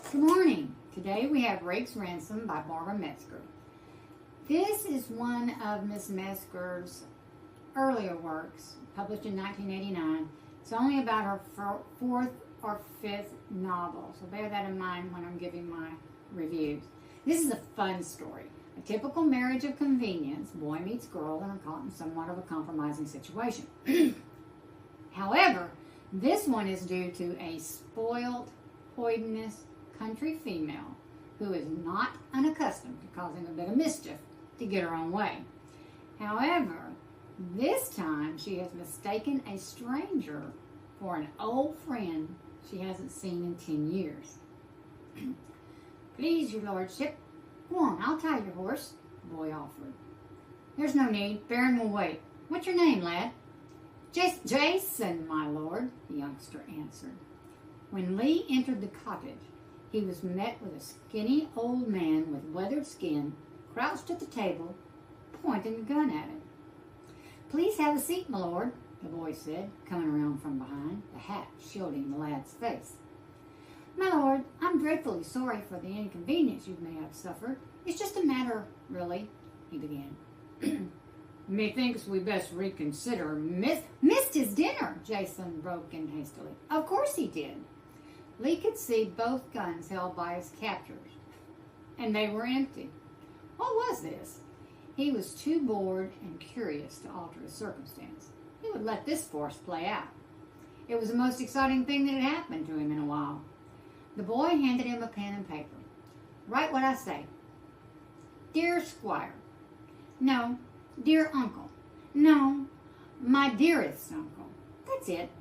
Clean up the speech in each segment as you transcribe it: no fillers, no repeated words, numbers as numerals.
Good morning. Today we have Rake's Ransom by Barbara Metzger. This is one of Miss Metzger's earlier works, published in 1989. It's only about her fourth or fifth novel, so bear that in mind when I'm giving my reviews. This is a fun story. A typical marriage of convenience. Boy meets girl and are caught in somewhat of a compromising situation. However, this one is due to a spoiled, hoidenish country female who is not unaccustomed to causing a bit of mischief to get her own way. However, this time she has mistaken a stranger for an old friend she hasn't seen in 10 years. Please, your lordship, go on, I'll tie your horse, the boy offered. There's no need, Baron will wait. What's your name, lad? Jason, my lord, the youngster answered. When Lee entered the cottage, he was met with a skinny old man with weathered skin, crouched at the table, pointing a gun at him. Please have a seat, my lord, the boy said, coming around from behind, the hat shielding the lad's face. My lord, I'm dreadfully sorry for the inconvenience you may have suffered. It's just a matter, really, he began. Methinks we best reconsider. Missed his dinner, Jason broke in hastily. Of course he did. Lee could see both guns held by his captors, and they were empty. What was this? He was too bored and curious to alter his circumstance. He would let this force play out. It was the most exciting thing that had happened to him in a while. The boy handed him a pen and paper. Write what I say. Dear Squire. No. Dear Uncle. No. My dearest uncle. That's it.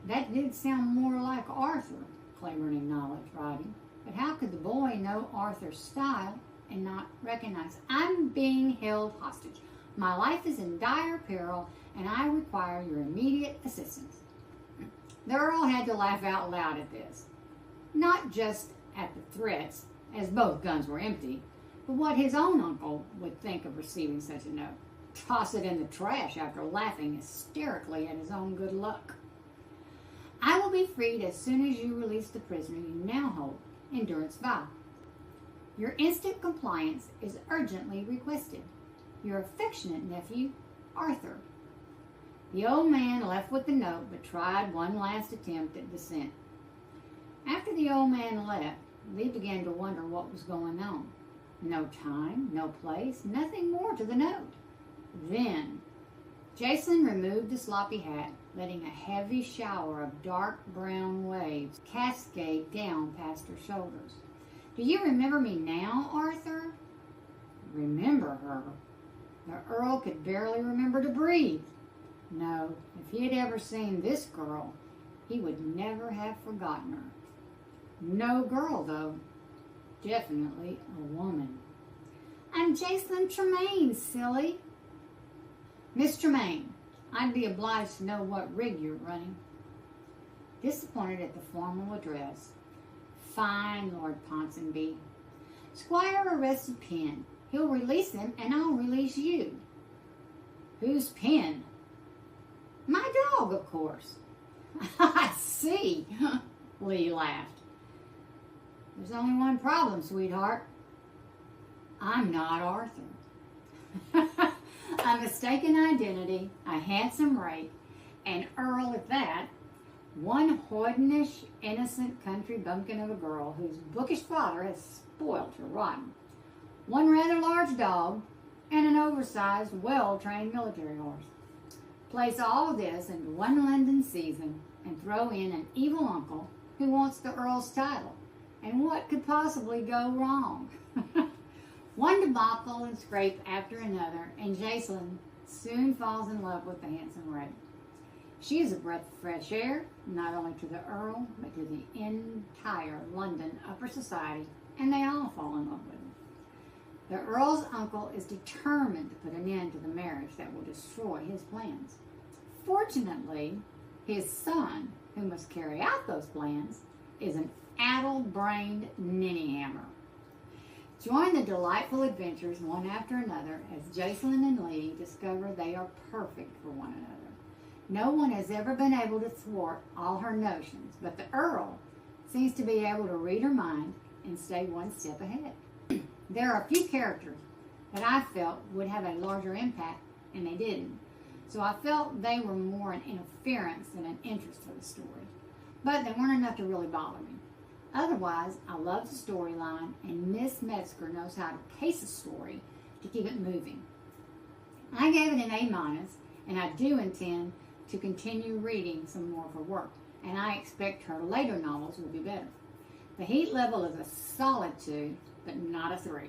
That did sound more like Arthur, Claiborne acknowledged, writing. But how could the boy know Arthur's style and not recognize? I'm being held hostage. My life is in dire peril, and I require your immediate assistance. The Earl had to laugh out loud at this. Not just at the threats, as both guns were empty, but what his own uncle would think of receiving such a note. Toss it in the trash after laughing hysterically at his own good luck. I will be freed as soon as you release the prisoner you now hold in durance vile. Your instant compliance is urgently requested. Your affectionate nephew, Arthur. The old man left with the note, but tried one last attempt at dissent. After the old man left, Lee began to wonder what was going on. No time, no place, nothing more to the note. Then, Jason removed the sloppy hat, letting a heavy shower of dark brown waves cascade down past her shoulders. Do you remember me now, Arthur? Remember her? The Earl could barely remember to breathe. No, if he had ever seen this girl, he would never have forgotten her. No girl, though. Definitely a woman. I'm Jason Tremaine, silly. Miss Tremaine, I'd be obliged to know what rig you're running. Disappointed at the formal address. Fine, Lord Ponsonby. Squire arrested Penn. He'll release him, and I'll release you. Whose Penn? My dog, of course. I see, Lee laughed. There's only one problem, sweetheart. I'm not Arthur. A mistaken identity, a handsome rake, an earl at that, one hoidenish, innocent country bumpkin of a girl whose bookish father has spoilt her rotten, one rather large dog, and an oversized, well-trained military horse. Place all this into one London season and throw in an evil uncle who wants the earl's title. And what could possibly go wrong? One debacle and scrape after another, and Jason soon falls in love with the handsome Rake. She is a breath of fresh air, not only to the Earl, but to the entire London upper society, and they all fall in love with her. The Earl's uncle is determined to put an end to the marriage that will destroy his plans. Fortunately, his son, who must carry out those plans, is an addle-brained ninny-hammer. Join the delightful adventures one after another as Jason and Lee discover they are perfect for one another. No one has ever been able to thwart all her notions, but the Earl seems to be able to read her mind and stay one step ahead. There are a few characters that I felt would have a larger impact, and they didn't. So I felt they were more an interference than an interest to the story. But they weren't enough to really bother me. Otherwise, I love the storyline, and Miss Metzger knows how to pace a story to keep it moving. I gave it an A-, and I do intend to continue reading some more of her work, and I expect her later novels will be better. The heat level is a solid 2, but not a 3.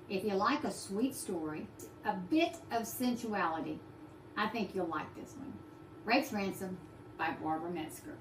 If you like a sweet story, a bit of sensuality, I think you'll like this one. Rake's Ransom by Barbara Metzger.